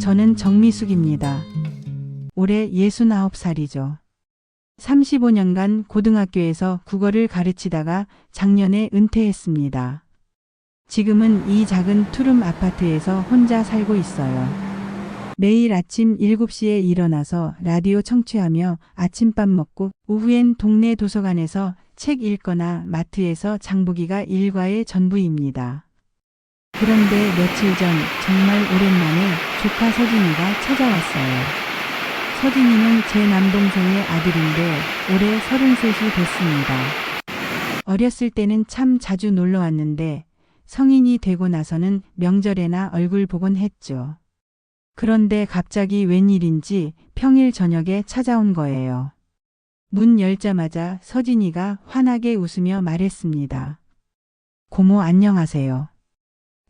저는 정미숙입니다. 올해 69살이죠. 35년간 고등학교에서 국어를 가르치다가 작년에 은퇴했습니다. 지금은 이 작은 투룸 아파트에서 혼자 살고 있어요. 매일 아침 7시에 일어나서 라디오 청취하며 아침밥 먹고 오후엔 동네 도서관에서 책 읽거나 마트에서 장보기가 일과의 전부입니다. 그런데 며칠 전 정말 오랜만에 조카 서진이가 찾아왔어요. 서진이는 제 남동생의 아들인데 올해 33이 됐습니다. 어렸을 때는 참 자주 놀러 왔는데 성인이 되고 나서는 명절에나 얼굴 보곤 했죠. 그런데 갑자기 웬일인지 평일 저녁에 찾아온 거예요. 문 열자마자 서진이가 환하게 웃으며 말했습니다. 고모 안녕하세요.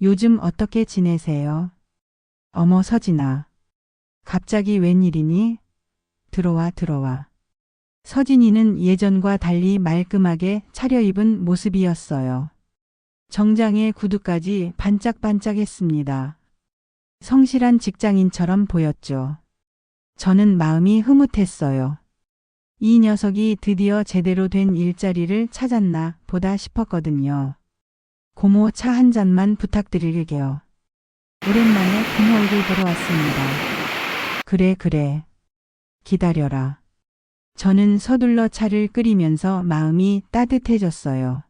요즘 어떻게 지내세요? 어머 서진아. 갑자기 웬일이니? 들어와. 서진이는 예전과 달리 말끔하게 차려입은 모습이었어요. 정장에 구두까지 반짝반짝했습니다. 성실한 직장인처럼 보였죠. 저는 마음이 흐뭇했어요. 이 녀석이 드디어 제대로 된 일자리를 찾았나 보다 싶었거든요. 고모 차 한 잔만 부탁드릴게요. 오랜만에 고모 얼굴 보러 왔습니다. 그래. 기다려라. 저는 서둘러 차를 끓이면서 마음이 따뜻해졌어요.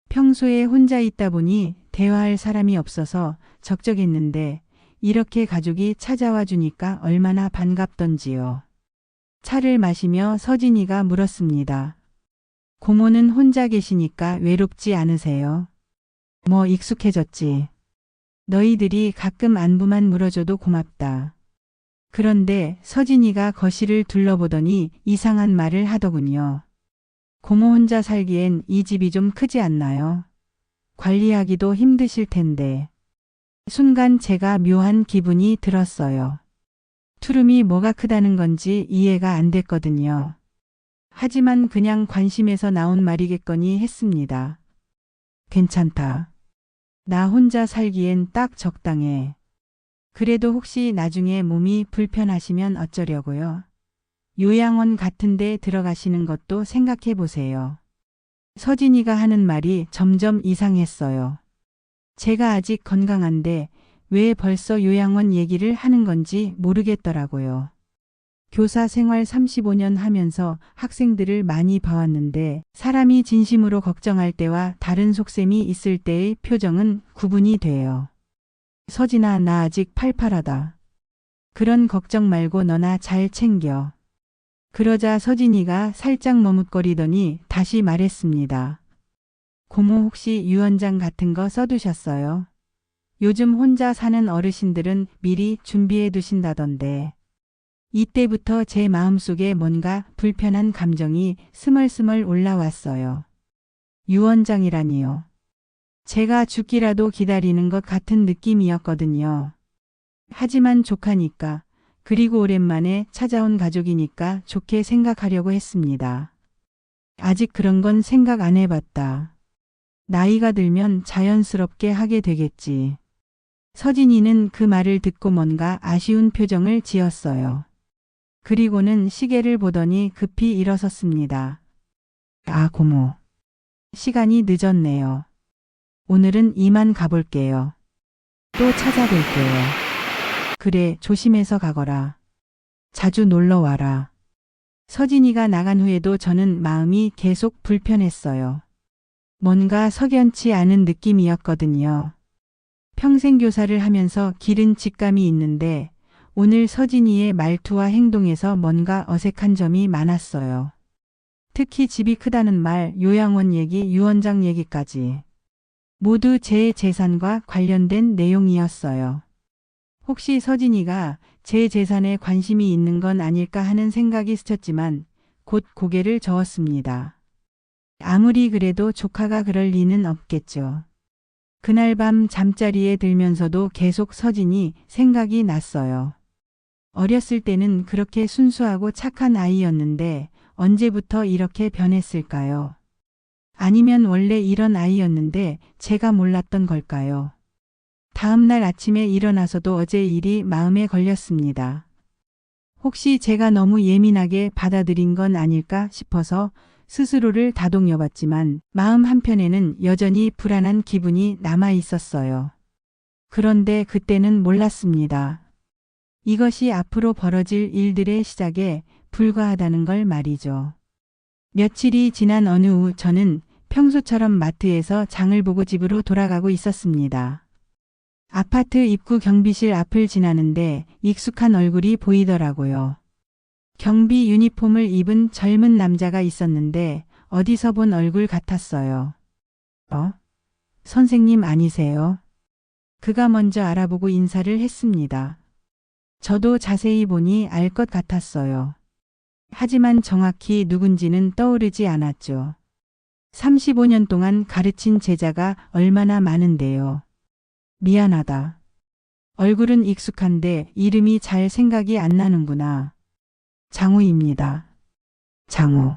평소에 혼자 있다 보니 대화할 사람이 없어서 적적했는데 이렇게 가족이 찾아와 주니까 얼마나 반갑던지요. 차를 마시며 서진이가 물었습니다. 고모는 혼자 계시니까 외롭지 않으세요? 뭐 익숙해졌지. 너희들이 가끔 안부만 물어줘도 고맙다. 그런데 서진이가 거실을 둘러보더니 이상한 말을 하더군요. 고모 혼자 살기엔 이 집이 좀 크지 않나요? 관리하기도 힘드실 텐데. 순간 제가 묘한 기분이 들었어요. 투룸이 뭐가 크다는 건지 이해가 안 됐거든요. 하지만 그냥 관심에서 나온 말이겠거니 했습니다. 괜찮다. 나 혼자 살기엔 딱 적당해. 그래도 혹시 나중에 몸이 불편하시면 어쩌려고요? 요양원 같은 데 들어가시는 것도 생각해 보세요. 서진이가 하는 말이 점점 이상했어요. 제가 아직 건강한데 왜 벌써 요양원 얘기를 하는 건지 모르겠더라고요. 교사 생활 35년 하면서 학생들을 많이 봐왔는데 사람이 진심으로 걱정할 때와 다른 속셈이 있을 때의 표정은 구분이 돼요. 서진아, 나 아직 팔팔하다. 그런 걱정 말고 너나 잘 챙겨. 그러자 서진이가 살짝 머뭇거리더니 다시 말했습니다. 고모 혹시 유언장 같은 거 써두셨어요? 요즘 혼자 사는 어르신들은 미리 준비해 두신다던데. 이때부터 제 마음속에 뭔가 불편한 감정이 스멀스멀 올라왔어요. 유언장이라니요. 제가 죽기라도 기다리는 것 같은 느낌이었거든요. 하지만 조카니까, 그리고 오랜만에 찾아온 가족이니까 좋게 생각하려고 했습니다. 아직 그런 건 생각 안 해봤다. 나이가 들면 자연스럽게 하게 되겠지. 서진이는 그 말을 듣고 뭔가 아쉬운 표정을 지었어요. 그리고는 시계를 보더니 급히 일어섰습니다. 아, 고모. 시간이 늦었네요. 오늘은 이만 가볼게요. 또 찾아뵐게요. 그래, 조심해서 가거라. 자주 놀러 와라. 서진이가 나간 후에도 저는 마음이 계속 불편했어요. 뭔가 석연치 않은 느낌이었거든요. 평생 교사를 하면서 기른 직감이 있는데 오늘 서진이의 말투와 행동에서 뭔가 어색한 점이 많았어요. 특히 집이 크다는 말, 요양원 얘기, 유언장 얘기까지. 모두 제 재산과 관련된 내용이었어요. 혹시 서진이가 제 재산에 관심이 있는 건 아닐까 하는 생각이 스쳤지만 곧 고개를 저었습니다. 아무리 그래도 조카가 그럴 리는 없겠죠. 그날 밤 잠자리에 들면서도 계속 서진이 생각이 났어요. 어렸을 때는 그렇게 순수하고 착한 아이였는데 언제부터 이렇게 변했을까요? 아니면 원래 이런 아이였는데 제가 몰랐던 걸까요? 다음 날 아침에 일어나서도 어제 일이 마음에 걸렸습니다. 혹시 제가 너무 예민하게 받아들인 건 아닐까 싶어서 스스로를 다독여봤지만 마음 한편에는 여전히 불안한 기분이 남아 있었어요. 그런데 그때는 몰랐습니다. 이것이 앞으로 벌어질 일들의 시작에 불과하다는 걸 말이죠. 며칠이 지난 어느 후 저는 평소처럼 마트에서 장을 보고 집으로 돌아가고 있었습니다. 아파트 입구 경비실 앞을 지나는데 익숙한 얼굴이 보이더라고요. 경비 유니폼을 입은 젊은 남자가 있었는데 어디서 본 얼굴 같았어요. 선생님 아니세요? 그가 먼저 알아보고 인사를 했습니다. 저도 자세히 보니 알 것 같았어요. 하지만 정확히 누군지는 떠오르지 않았죠. 35년 동안 가르친 제자가 얼마나 많은데요. 미안하다. 얼굴은 익숙한데 이름이 잘 생각이 안 나는구나. 장우입니다. 장우.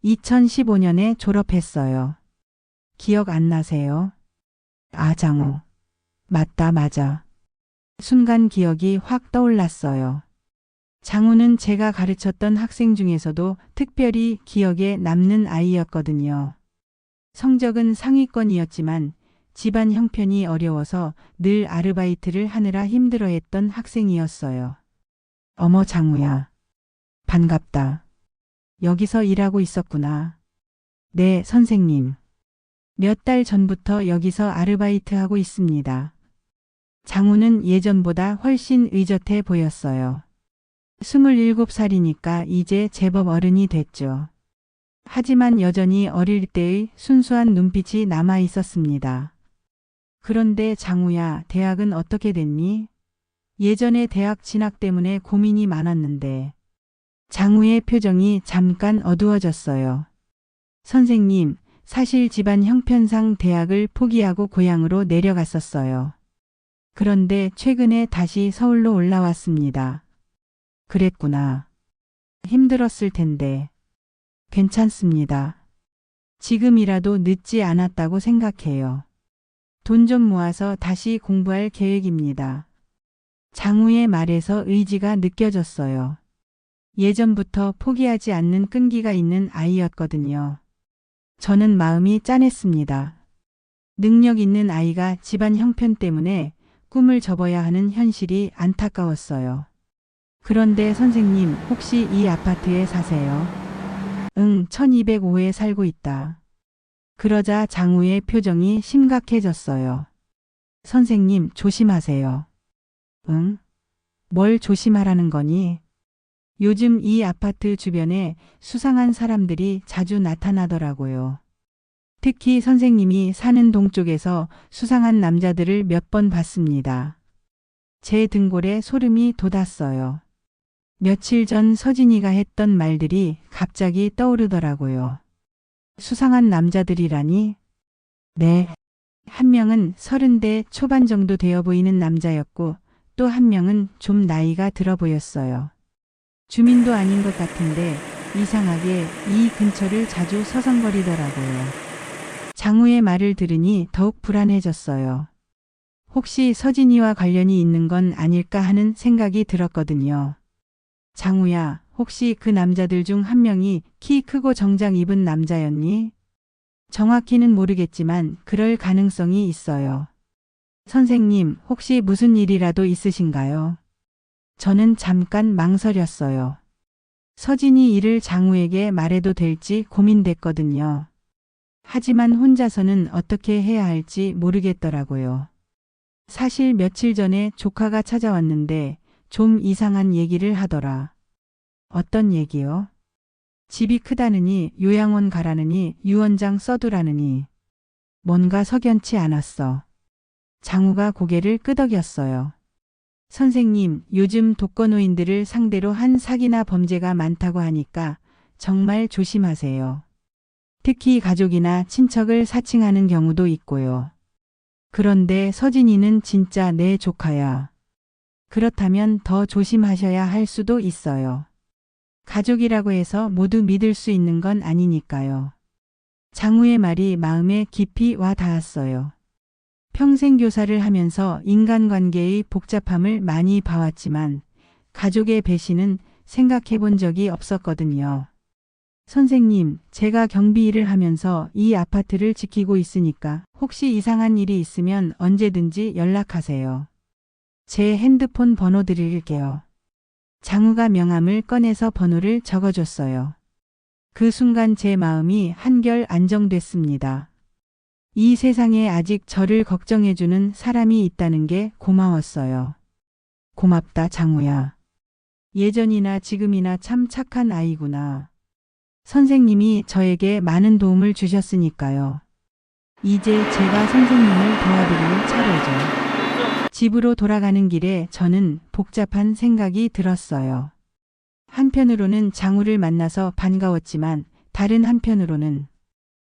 2015년에 졸업했어요. 기억 안 나세요? 아, 장우. 맞다, 맞아. 순간 기억이 확 떠올랐어요. 장우는 제가 가르쳤던 학생 중에서도 특별히 기억에 남는 아이였거든요. 성적은 상위권이었지만 집안 형편이 어려워서 늘 아르바이트를 하느라 힘들어했던 학생이었어요. 어머 장우야. 반갑다. 여기서 일하고 있었구나. 네, 선생님. 몇 달 전부터 여기서 아르바이트하고 있습니다. 장우는 예전보다 훨씬 의젓해 보였어요. 27살이니까 이제 제법 어른이 됐죠. 하지만 여전히 어릴 때의 순수한 눈빛이 남아 있었습니다. 그런데 장우야, 대학은 어떻게 됐니? 예전에 대학 진학 때문에 고민이 많았는데. 장우의 표정이 잠깐 어두워졌어요. 선생님, 사실 집안 형편상 대학을 포기하고 고향으로 내려갔었어요. 그런데 최근에 다시 서울로 올라왔습니다. 그랬구나. 힘들었을 텐데. 괜찮습니다. 지금이라도 늦지 않았다고 생각해요. 돈 좀 모아서 다시 공부할 계획입니다. 장우의 말에서 의지가 느껴졌어요. 예전부터 포기하지 않는 끈기가 있는 아이였거든요. 저는 마음이 짠했습니다. 능력 있는 아이가 집안 형편 때문에 꿈을 접어야 하는 현실이 안타까웠어요. 그런데 선생님, 혹시 이 아파트에 사세요? 응, 1205에 살고 있다. 그러자 장우의 표정이 심각해졌어요. 선생님, 조심하세요. 응? 뭘 조심하라는 거니? 요즘 이 아파트 주변에 수상한 사람들이 자주 나타나더라고요. 특히 선생님이 사는 동쪽에서 수상한 남자들을 몇 번 봤습니다. 제 등골에 소름이 돋았어요. 며칠 전 서진이가 했던 말들이 갑자기 떠오르더라고요. 수상한 남자들이라니? 네. 한 명은 30대 초반 정도 되어 보이는 남자였고 또 한 명은 좀 나이가 들어 보였어요. 주민도 아닌 것 같은데 이상하게 이 근처를 자주 서성거리더라고요. 장우의 말을 들으니 더욱 불안해졌어요. 혹시 서진이와 관련이 있는 건 아닐까 하는 생각이 들었거든요. 장우야, 혹시 그 남자들 중 한 명이 키 크고 정장 입은 남자였니? 정확히는 모르겠지만 그럴 가능성이 있어요. 선생님, 혹시 무슨 일이라도 있으신가요? 저는 잠깐 망설였어요. 서진이 이를 장우에게 말해도 될지 고민됐거든요. 하지만 혼자서는 어떻게 해야 할지 모르겠더라고요. 사실 며칠 전에 조카가 찾아왔는데 좀 이상한 얘기를 하더라. 어떤 얘기요? 집이 크다느니 요양원 가라느니 유언장 써두라느니. 뭔가 석연치 않았어. 장우가 고개를 끄덕였어요. 선생님, 요즘 독거노인들을 상대로 한 사기나 범죄가 많다고 하니까 정말 조심하세요. 특히 가족이나 친척을 사칭하는 경우도 있고요. 그런데 서진이는 진짜 내 조카야. 그렇다면 더 조심하셔야 할 수도 있어요. 가족이라고 해서 모두 믿을 수 있는 건 아니니까요. 장우의 말이 마음에 깊이 와 닿았어요. 평생 교사를 하면서 인간관계의 복잡함을 많이 봐왔지만 가족의 배신은 생각해 본 적이 없었거든요. 선생님, 제가 경비 일을 하면서 이 아파트를 지키고 있으니까 혹시 이상한 일이 있으면 언제든지 연락하세요. 제 핸드폰 번호 드릴게요. 장우가 명함을 꺼내서 번호를 적어줬어요. 그 순간 제 마음이 한결 안정됐습니다. 이 세상에 아직 저를 걱정해주는 사람이 있다는 게 고마웠어요. 고맙다, 장우야. 예전이나 지금이나 참 착한 아이구나. 선생님이 저에게 많은 도움을 주셨으니까요. 이제 제가 선생님을 도와드릴 차례죠. 집으로 돌아가는 길에 저는 복잡한 생각이 들었어요. 한편으로는 장우를 만나서 반가웠지만 다른 한편으로는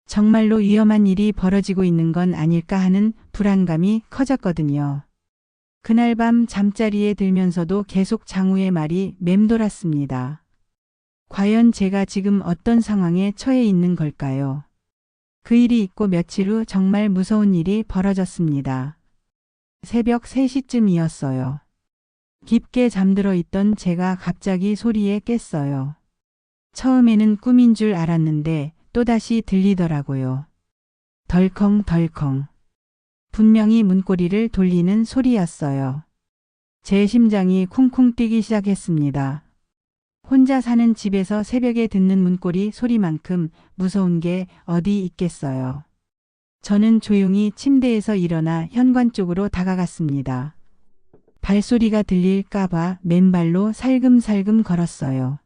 정말로 위험한 일이 벌어지고 있는 건 아닐까 하는 불안감이 커졌거든요. 그날 밤 잠자리에 들면서도 계속 장우의 말이 맴돌았습니다. 과연 제가 지금 어떤 상황에 처해 있는 걸까요? 그 일이 있고 며칠 후 정말 무서운 일이 벌어졌습니다. 새벽 3시쯤이었어요. 깊게 잠들어 있던 제가 갑자기 소리에 깼어요. 처음에는 꿈인 줄 알았는데 또다시 들리더라고요. 덜컹덜컹. 분명히 문고리를 돌리는 소리였어요. 제 심장이 쿵쿵 뛰기 시작했습니다. 혼자 사는 집에서 새벽에 듣는 문고리 소리만큼 무서운 게 어디 있겠어요. 저는 조용히 침대에서 일어나 현관 쪽으로 다가갔습니다. 발소리가 들릴까봐 맨발로 살금살금 걸었어요.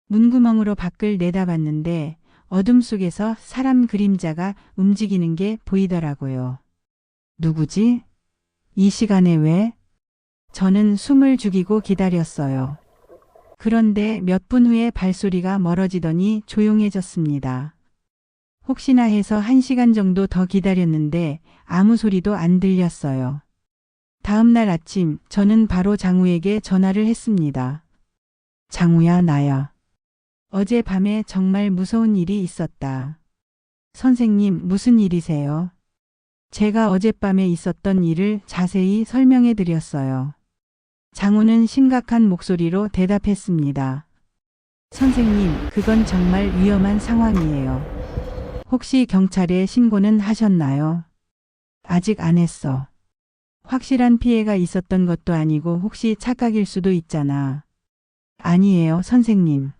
문구멍으로 밖을 내다봤는데 어둠 속에서 사람 그림자가 움직이는 게 보이더라고요. 누구지? 이 시간에 왜? 저는 숨을 죽이고 기다렸어요. 그런데 몇 분 후에 발소리가 멀어지더니 조용해졌습니다. 혹시나 해서 1시간 정도 더 기다렸는데 아무 소리도 안 들렸어요. 다음 날 아침 저는 바로 장우에게 전화를 했습니다. 장우야, 나야. 어젯밤에 정말 무서운 일이 있었다. 선생님, 무슨 일이세요? 제가 어젯밤에 있었던 일을 자세히 설명해 드렸어요. 장우는 심각한 목소리로 대답했습니다. 선생님, 그건 정말 위험한 상황이에요. 혹시 경찰에 신고는 하셨나요? 아직 안 했어. 확실한 피해가 있었던 것도 아니고 혹시 착각일 수도 있잖아. 아니에요, 선생님.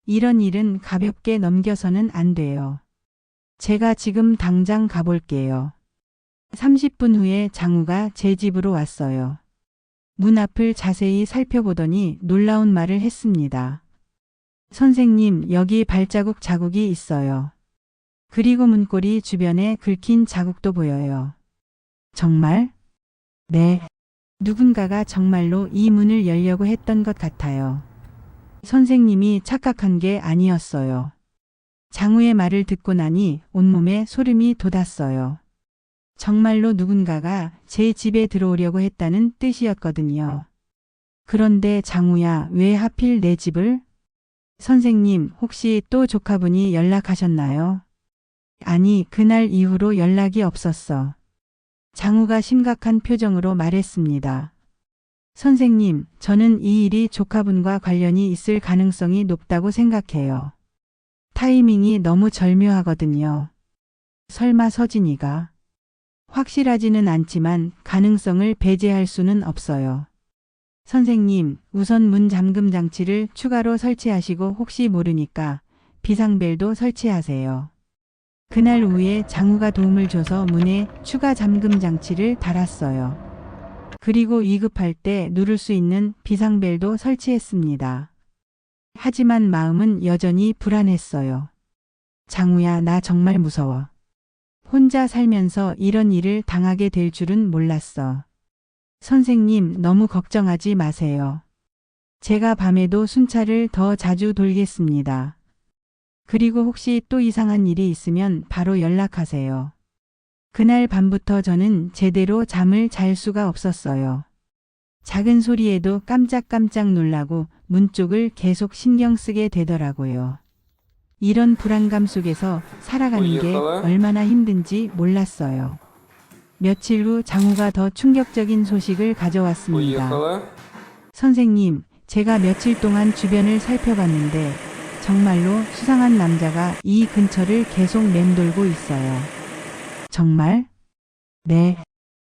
이런 일은 가볍게 넘겨서는 안 돼요. 제가 지금 당장 가볼게요. 30분 후에 장우가 제 집으로 왔어요. 문 앞을 자세히 살펴보더니 놀라운 말을 했습니다. 선생님, 여기 발자국 자국이 있어요. 그리고 문고리 주변에 긁힌 자국도 보여요. 정말? 네. 누군가가 정말로 이 문을 열려고 했던 것 같아요. 선생님이 착각한 게 아니었어요. 장우의 말을 듣고 나니 온몸에 소름이 돋았어요. 정말로 누군가가 제 집에 들어오려고 했다는 뜻이었거든요. 그런데 장우야, 왜 하필 내 집을? 선생님, 혹시 또 조카분이 연락하셨나요? 아니, 그날 이후로 연락이 없었어. 장우가 심각한 표정으로 말했습니다. 선생님, 저는 이 일이 조카분과 관련이 있을 가능성이 높다고 생각해요. 타이밍이 너무 절묘하거든요. 설마 서진이가? 확실하지는 않지만 가능성을 배제할 수는 없어요. 선생님, 우선 문 잠금 장치를 추가로 설치하시고 혹시 모르니까 비상벨도 설치하세요. 그날 오후에 장우가 도움을 줘서 문에 추가 잠금 장치를 달았어요. 그리고 위급할 때 누를 수 있는 비상벨도 설치했습니다. 하지만 마음은 여전히 불안했어요. 장우야, 나 정말 무서워. 혼자 살면서 이런 일을 당하게 될 줄은 몰랐어. 선생님, 너무 걱정하지 마세요. 제가 밤에도 순찰을 더 자주 돌겠습니다. 그리고 혹시 또 이상한 일이 있으면 바로 연락하세요. 그날 밤부터 저는 제대로 잠을 잘 수가 없었어요. 작은 소리에도 깜짝깜짝 놀라고 문 쪽을 계속 신경 쓰게 되더라고요. 이런 불안감 속에서 살아가는 게 얼마나 힘든지 몰랐어요. 며칠 후 장우가 더 충격적인 소식을 뭐 가져왔습니다. Уехала? 선생님, 제가 며칠 동안 주변을 살펴봤는데 정말로 수상한 남자가 이 근처를 계속 맴돌고 있어요. 정말? 네.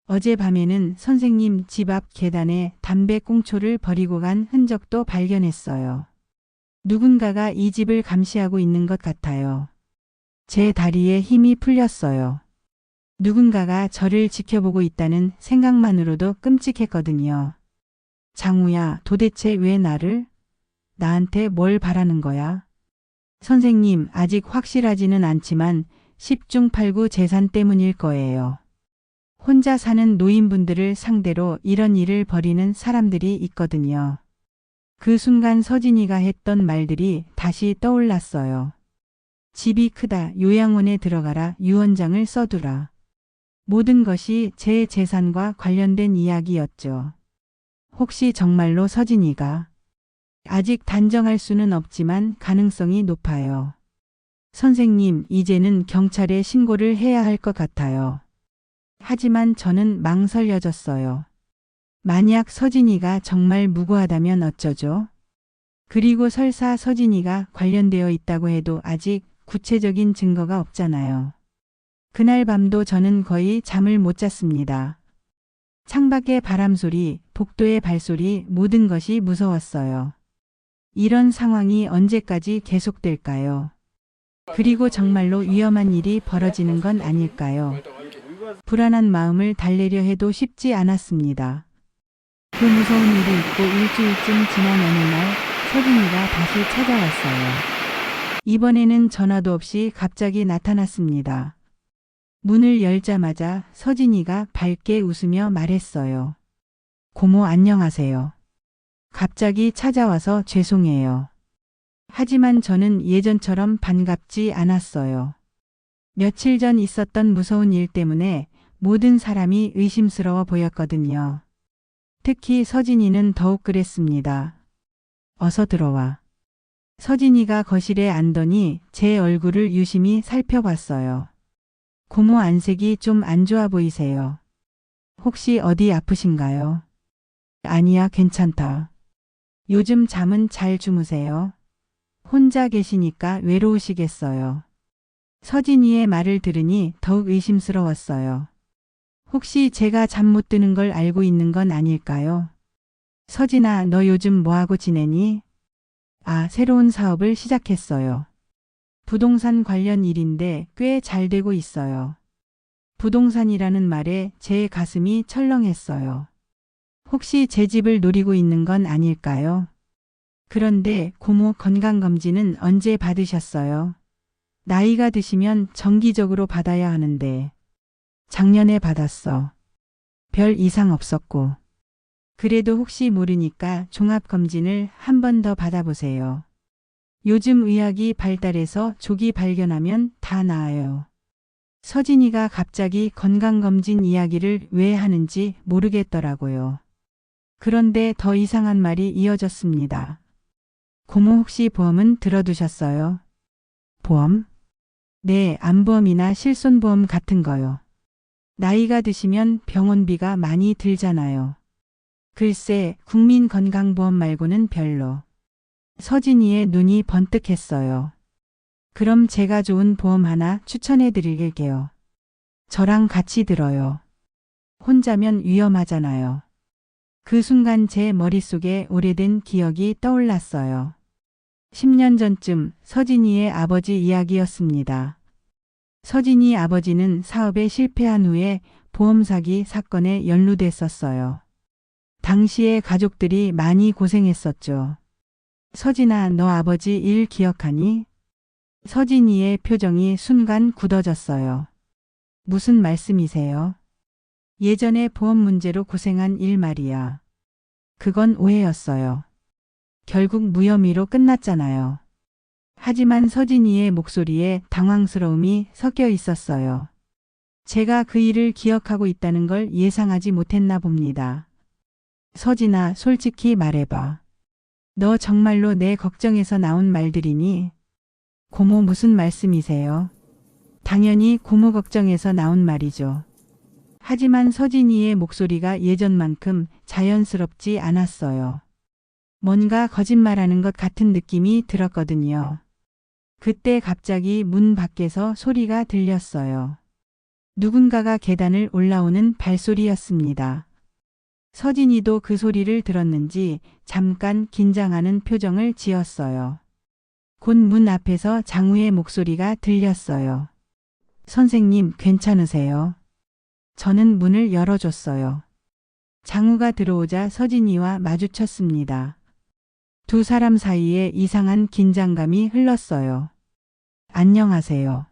어젯밤에는 선생님 집 앞 계단에 담배꽁초를 버리고 간 흔적도 발견했어요. 누군가가 이 집을 감시하고 있는 것 같아요. 제 다리에 힘이 풀렸어요. 누군가가 저를 지켜보고 있다는 생각만으로도 끔찍했거든요. 장우야, 도대체 왜 나한테 뭘 바라는 거야? 선생님, 아직 확실하지는 않지만 10중 8구 재산 때문일 거예요. 혼자 사는 노인분들을 상대로 이런 일을 벌이는 사람들이 있거든요. 그 순간 서진이가 했던 말들이 다시 떠올랐어요. 집이 크다, 요양원에 들어가라, 유언장을 써두라. 모든 것이 제 재산과 관련된 이야기였죠. 혹시 정말로 서진이가? 아직 단정할 수는 없지만 가능성이 높아요. 선생님, 이제는 경찰에 신고를 해야 할 것 같아요. 하지만 저는 망설여졌어요. 만약 서진이가 정말 무고하다면 어쩌죠? 그리고 설사 서진이가 관련되어 있다고 해도 아직 구체적인 증거가 없잖아요. 그날 밤도 저는 거의 잠을 못 잤습니다. 창밖의 바람소리, 복도의 발소리, 모든 것이 무서웠어요. 이런 상황이 언제까지 계속될까요? 그리고 정말로 위험한 일이 벌어지는 건 아닐까요? 불안한 마음을 달래려 해도 쉽지 않았습니다. 그 무서운 일이 있고 일주일쯤 지난 어느 날 서진이가 다시 찾아왔어요. 이번에는 전화도 없이 갑자기 나타났습니다. 문을 열자마자 서진이가 밝게 웃으며 말했어요. 고모 안녕하세요. 갑자기 찾아와서 죄송해요. 하지만 저는 예전처럼 반갑지 않았어요. 며칠 전 있었던 무서운 일 때문에 모든 사람이 의심스러워 보였거든요. 특히 서진이는 더욱 그랬습니다. 어서 들어와. 서진이가 거실에 앉더니 제 얼굴을 유심히 살펴봤어요. 고모 안색이 좀 안 좋아 보이세요. 혹시 어디 아프신가요? 아니야, 괜찮다. 요즘 잠은 잘 주무세요? 혼자 계시니까 외로우시겠어요. 서진이의 말을 들으니 더욱 의심스러웠어요. 혹시 제가 잠 못 드는 걸 알고 있는 건 아닐까요? 서진아, 너 요즘 뭐하고 지내니? 아, 새로운 사업을 시작했어요. 부동산 관련 일인데 꽤 잘 되고 있어요. 부동산이라는 말에 제 가슴이 철렁했어요. 혹시 제 집을 노리고 있는 건 아닐까요? 그런데 고모 건강검진은 언제 받으셨어요? 나이가 드시면 정기적으로 받아야 하는데. 작년에 받았어. 별 이상 없었고. 그래도 혹시 모르니까 종합검진을 한 번 더 받아보세요. 요즘 의학이 발달해서 조기 발견하면 다 나아요. 서진이가 갑자기 건강검진 이야기를 왜 하는지 모르겠더라고요. 그런데 더 이상한 말이 이어졌습니다. 고모 혹시 보험은 들어두셨어요? 보험? 네, 암보험이나 실손보험 같은 거요. 나이가 드시면 병원비가 많이 들잖아요. 글쎄, 국민건강보험 말고는 별로. 서진이의 눈이 번뜩했어요. 그럼 제가 좋은 보험 하나 추천해 드릴게요. 저랑 같이 들어요. 혼자면 위험하잖아요. 그 순간 제 머릿속에 오래된 기억이 떠올랐어요. 10년 전쯤 서진이의 아버지 이야기였습니다. 서진이 아버지는 사업에 실패한 후에 보험 사기 사건에 연루됐었어요. 당시에 가족들이 많이 고생했었죠. 서진아, 너 아버지 일 기억하니? 서진이의 표정이 순간 굳어졌어요. 무슨 말씀이세요? 예전에 보험 문제로 고생한 일 말이야. 그건 오해였어요. 결국 무혐의로 끝났잖아요. 하지만 서진이의 목소리에 당황스러움이 섞여 있었어요. 제가 그 일을 기억하고 있다는 걸 예상하지 못했나 봅니다. 서진아, 솔직히 말해봐. 너 정말로 내 걱정에서 나온 말들이니? 고모 무슨 말씀이세요? 당연히 고모 걱정에서 나온 말이죠. 하지만 서진이의 목소리가 예전만큼 자연스럽지 않았어요. 뭔가 거짓말하는 것 같은 느낌이 들었거든요. 그때 갑자기 문 밖에서 소리가 들렸어요. 누군가가 계단을 올라오는 발소리였습니다. 서진이도 그 소리를 들었는지 잠깐 긴장하는 표정을 지었어요. 곧 문 앞에서 장우의 목소리가 들렸어요. 선생님, 괜찮으세요? 저는 문을 열어줬어요. 장우가 들어오자 서진이와 마주쳤습니다. 두 사람 사이에 이상한 긴장감이 흘렀어요. 안녕하세요.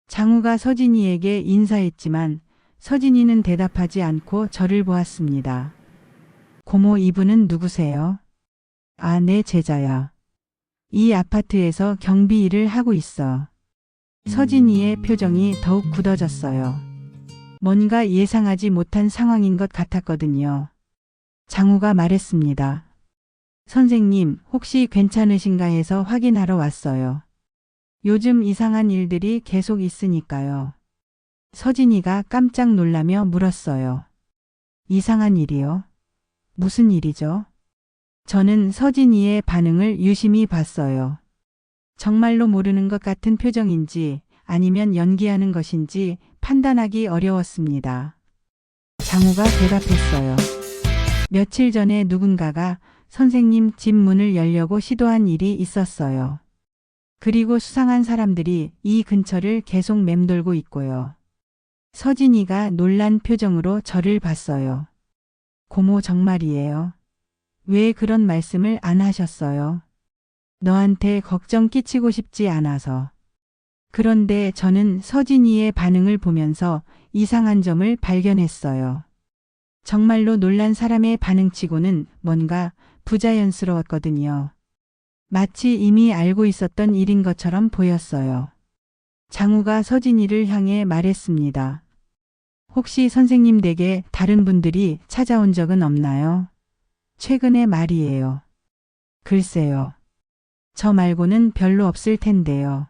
장우가 서진이에게 인사했지만 서진이는 대답하지 않고 저를 보았습니다. 고모, 이분은 누구세요? 아, 내 제자야. 이 아파트에서 경비 일을 하고 있어. 서진이의 표정이 더욱 굳어졌어요. 뭔가 예상하지 못한 상황인 것 같았거든요. 장우가 말했습니다. 선생님, 혹시 괜찮으신가 해서 확인하러 왔어요. 요즘 이상한 일들이 계속 있으니까요. 서진이가 깜짝 놀라며 물었어요. 이상한 일이요? 무슨 일이죠? 저는 서진이의 반응을 유심히 봤어요. 정말로 모르는 것 같은 표정인지 아니면 연기하는 것인지 판단하기 어려웠습니다. 장우가 대답했어요. 며칠 전에 누군가가 선생님 집 문을 열려고 시도한 일이 있었어요. 그리고 수상한 사람들이 이 근처를 계속 맴돌고 있고요. 서진이가 놀란 표정으로 저를 봤어요. 고모, 정말이에요? 왜 그런 말씀을 안 하셨어요? 너한테 걱정 끼치고 싶지 않아서. 그런데 저는 서진이의 반응을 보면서 이상한 점을 발견했어요. 정말로 놀란 사람의 반응치고는 뭔가 부자연스러웠거든요. 마치 이미 알고 있었던 일인 것처럼 보였어요. 장우가 서진이를 향해 말했습니다. 혹시 선생님 댁에 다른 분들이 찾아온 적은 없나요? 최근에 말이에요. 글쎄요. 저 말고는 별로 없을 텐데요.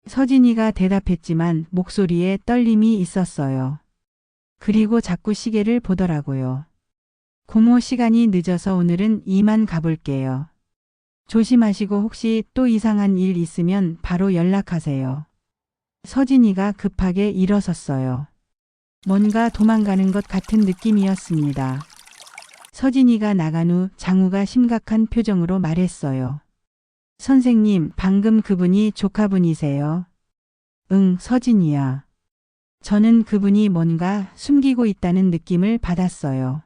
서진이가 대답했지만 목소리에 떨림이 있었어요. 그리고 자꾸 시계를 보더라고요. 고모, 시간이 늦어서 오늘은 이만 가볼게요. 조심하시고 혹시 또 이상한 일 있으면 바로 연락하세요. 서진이가 급하게 일어섰어요. 뭔가 도망가는 것 같은 느낌이었습니다. 서진이가 나간 후 장우가 심각한 표정으로 말했어요. 선생님, 방금 그분이 조카분이세요? 응, 서진이야. 저는 그분이 뭔가 숨기고 있다는 느낌을 받았어요.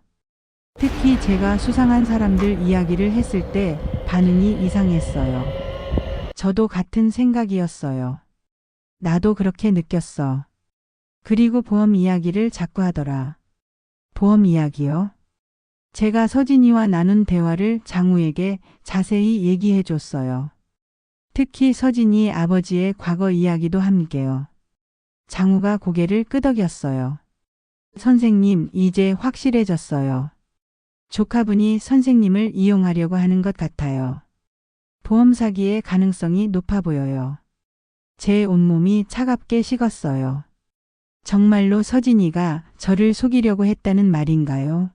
특히 제가 수상한 사람들 이야기를 했을 때 반응이 이상했어요. 저도 같은 생각이었어요. 나도 그렇게 느꼈어. 그리고 보험 이야기를 자꾸 하더라. 보험 이야기요? 제가 서진이와 나눈 대화를 장우에게 자세히 얘기해 줬어요. 특히 서진이 아버지의 과거 이야기도 함께요. 장우가 고개를 끄덕였어요. 선생님, 이제 확실해졌어요. 조카분이 선생님을 이용하려고 하는 것 같아요. 보험 사기의 가능성이 높아 보여요. 제 온몸이 차갑게 식었어요. 정말로 서진이가 저를 속이려고 했다는 말인가요?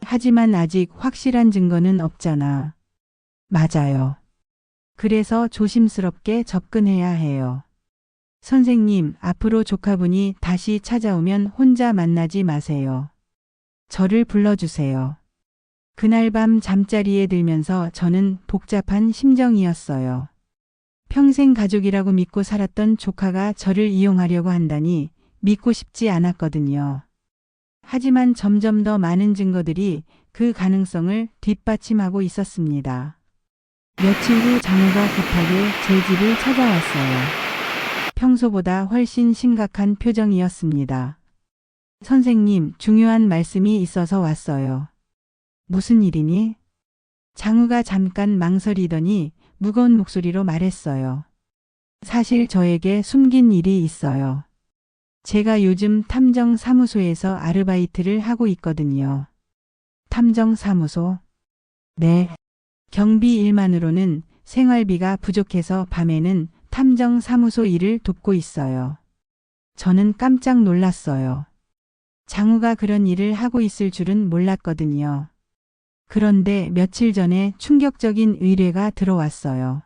하지만 아직 확실한 증거는 없잖아. 맞아요. 그래서 조심스럽게 접근해야 해요. 선생님, 앞으로 조카분이 다시 찾아오면 혼자 만나지 마세요. 저를 불러주세요. 그날 밤 잠자리에 들면서 저는 복잡한 심정이었어요. 평생 가족이라고 믿고 살았던 조카가 저를 이용하려고 한다니 믿고 싶지 않았거든요. 하지만 점점 더 많은 증거들이 그 가능성을 뒷받침하고 있었습니다. 며칠 후 장우가 급하게 제 집을 찾아왔어요. 평소보다 훨씬 심각한 표정이었습니다. 선생님, 중요한 말씀이 있어서 왔어요. 무슨 일이니? 장우가 잠깐 망설이더니 무거운 목소리로 말했어요. 사실 저에게 숨긴 일이 있어요. 제가 요즘 탐정사무소에서 아르바이트를 하고 있거든요. 탐정사무소? 네. 경비 일만으로는 생활비가 부족해서 밤에는 탐정사무소 일을 돕고 있어요. 저는 깜짝 놀랐어요. 장우가 그런 일을 하고 있을 줄은 몰랐거든요. 그런데 며칠 전에 충격적인 의뢰가 들어왔어요.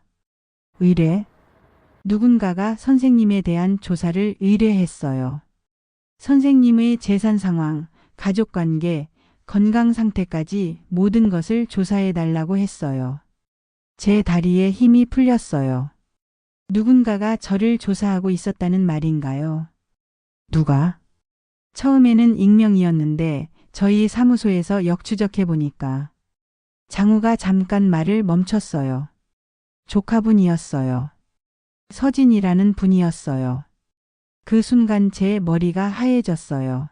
의뢰? 누군가가 선생님에 대한 조사를 의뢰했어요. 선생님의 재산 상황, 가족 관계, 건강 상태까지 모든 것을 조사해 달라고 했어요. 제 다리에 힘이 풀렸어요. 누군가가 저를 조사하고 있었다는 말인가요? 누가? 처음에는 익명이었는데 저희 사무소에서 역추적해 보니까 장우가 잠깐 말을 멈췄어요. 조카분이었어요. 서진이라는 분이었어요. 그 순간 제 머리가 하얘졌어요.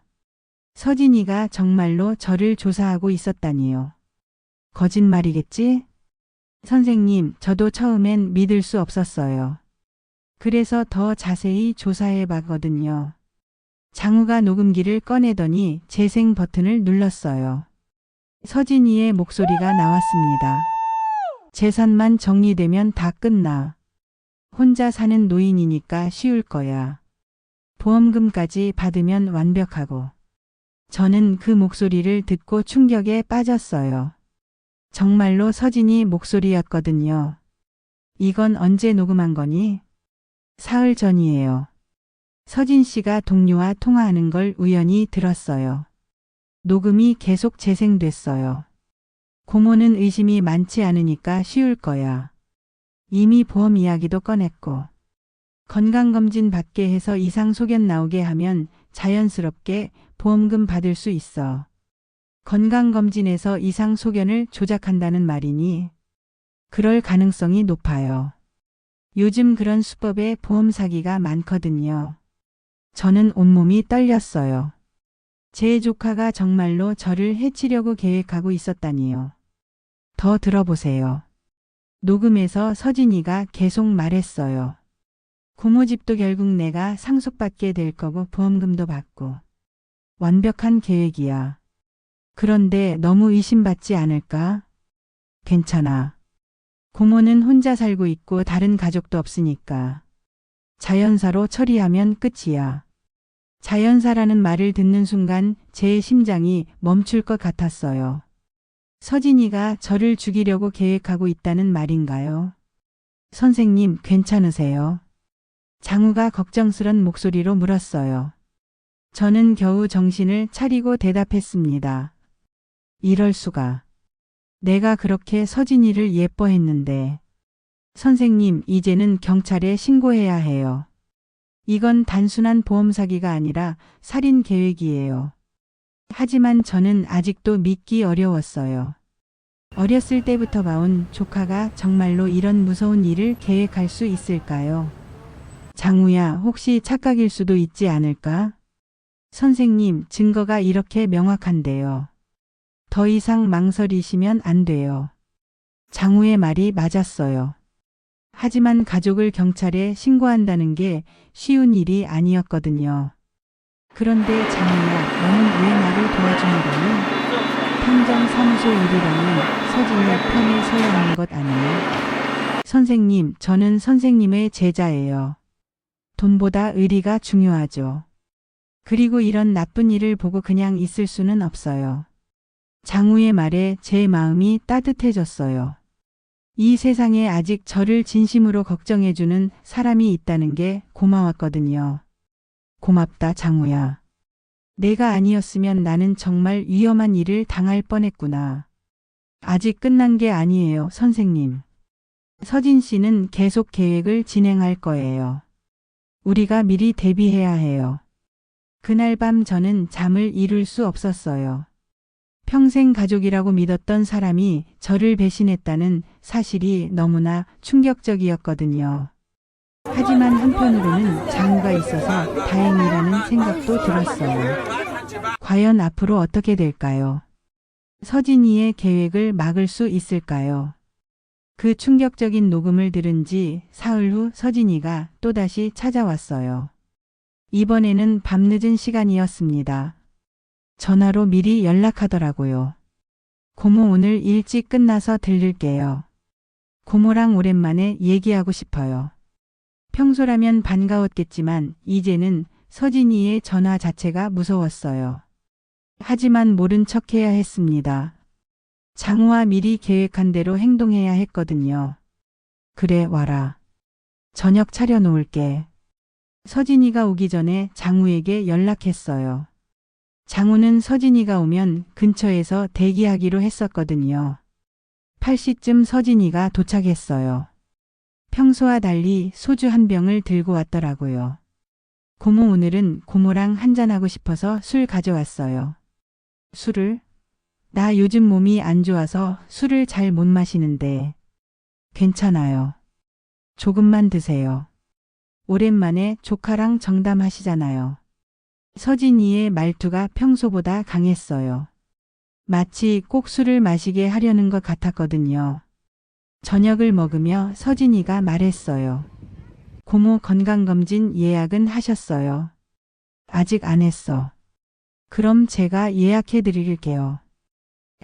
서진이가 정말로 저를 조사하고 있었다니요. 거짓말이겠지? 선생님, 저도 처음엔 믿을 수 없었어요. 그래서 더 자세히 조사해 봤거든요. 장우가 녹음기를 꺼내더니 재생 버튼을 눌렀어요. 서진이의 목소리가 나왔습니다. 재산만 정리되면 다 끝나. 혼자 사는 노인이니까 쉬울 거야. 보험금까지 받으면 완벽하고. 저는 그 목소리를 듣고 충격에 빠졌어요. 정말로 서진이 목소리였거든요. 이건 언제 녹음한 거니? 사흘 전이에요. 서진 씨가 동료와 통화하는 걸 우연히 들었어요. 녹음이 계속 재생됐어요. 고모는 의심이 많지 않으니까 쉬울 거야. 이미 보험 이야기도 꺼냈고. 건강검진 받게 해서 이상 소견 나오게 하면 자연스럽게 보험금 받을 수 있어. 건강검진에서 이상 소견을 조작한다는 말이니 그럴 가능성이 높아요. 요즘 그런 수법에 보험 사기가 많거든요. 저는 온몸이 떨렸어요. 제 조카가 정말로 저를 해치려고 계획하고 있었다니요. 더 들어보세요. 녹음에서 서진이가 계속 말했어요. 고모 집도 결국 내가 상속받게 될 거고 보험금도 받고. 완벽한 계획이야. 그런데 너무 의심받지 않을까? 괜찮아. 고모는 혼자 살고 있고 다른 가족도 없으니까. 자연사로 처리하면 끝이야. 자연사라는 말을 듣는 순간 제 심장이 멈출 것 같았어요. 서진이가 저를 죽이려고 계획하고 있다는 말인가요? 선생님, 괜찮으세요? 장우가 걱정스런 목소리로 물었어요. 저는 겨우 정신을 차리고 대답했습니다. 이럴 수가. 내가 그렇게 서진이를 예뻐했는데. 선생님, 이제는 경찰에 신고해야 해요. 이건 단순한 보험 사기가 아니라 살인 계획이에요. 하지만 저는 아직도 믿기 어려웠어요. 어렸을 때부터 봐온 조카가 정말로 이런 무서운 일을 계획할 수 있을까요? 장우야, 혹시 착각일 수도 있지 않을까? 선생님, 증거가 이렇게 명확한데요. 더 이상 망설이시면 안 돼요. 장우의 말이 맞았어요. 하지만 가족을 경찰에 신고한다는 게 쉬운 일이 아니었거든요. 그런데 장우야, 너는 왜 나를 도와주는 거니? 행정사무소 일이라면 서진이 편에 서야 하는 것 아니에요? 선생님, 저는 선생님의 제자예요. 돈보다 의리가 중요하죠. 그리고 이런 나쁜 일을 보고 그냥 있을 수는 없어요. 장우의 말에 제 마음이 따뜻해졌어요. 이 세상에 아직 저를 진심으로 걱정해주는 사람이 있다는 게 고마웠거든요. 고맙다, 장우야. 내가 아니었으면 나는 정말 위험한 일을 당할 뻔했구나. 아직 끝난 게 아니에요, 선생님. 서진 씨는 계속 계획을 진행할 거예요. 우리가 미리 대비해야 해요. 그날 밤 저는 잠을 이룰 수 없었어요. 평생 가족이라고 믿었던 사람이 저를 배신했다는 사실이 너무나 충격적이었거든요. 하지만 한편으로는 장우가 있어서 다행이라는 생각도 들었어요. 과연 앞으로 어떻게 될까요? 서진이의 계획을 막을 수 있을까요? 그 충격적인 녹음을 들은 지 사흘 후 서진이가 또다시 찾아왔어요. 이번에는 밤늦은 시간이었습니다. 전화로 미리 연락하더라고요. 고모, 오늘 일찍 끝나서 들를게요. 고모랑 오랜만에 얘기하고 싶어요. 평소라면 반가웠겠지만 이제는 서진이의 전화 자체가 무서웠어요. 하지만 모른 척해야 했습니다. 장우와 미리 계획한 대로 행동해야 했거든요. 그래, 와라. 저녁 차려놓을게. 서진이가 오기 전에 장우에게 연락했어요. 장우는 서진이가 오면 근처에서 대기하기로 했었거든요. 8시쯤 서진이가 도착했어요. 평소와 달리 소주 한 병을 들고 왔더라고요. 고모, 오늘은 고모랑 한잔하고 싶어서 술 가져왔어요. 술을? 나 요즘 몸이 안 좋아서 술을 잘 못 마시는데. 괜찮아요. 조금만 드세요. 오랜만에 조카랑 정담하시잖아요. 서진이의 말투가 평소보다 강했어요. 마치 꼭 술을 마시게 하려는 것 같았거든요. 저녁을 먹으며 서진이가 말했어요. 고모, 건강검진 예약은 하셨어요? 아직 안 했어. 그럼 제가 예약해 드릴게요.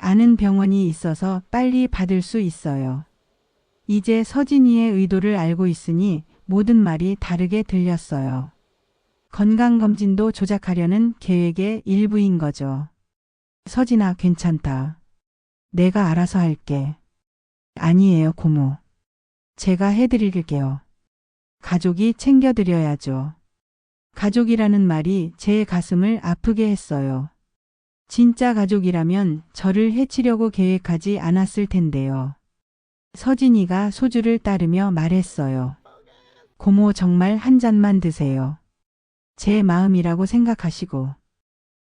아는 병원이 있어서 빨리 받을 수 있어요. 이제 서진이의 의도를 알고 있으니 모든 말이 다르게 들렸어요. 건강검진도 조작하려는 계획의 일부인 거죠. 서진아, 괜찮다. 내가 알아서 할게. 아니에요, 고모. 제가 해드릴게요. 가족이 챙겨드려야죠. 가족이라는 말이 제 가슴을 아프게 했어요. 진짜 가족이라면 저를 해치려고 계획하지 않았을 텐데요. 서진이가 소주를 따르며 말했어요. 고모, 정말 한 잔만 드세요. 제 마음이라고 생각하시고.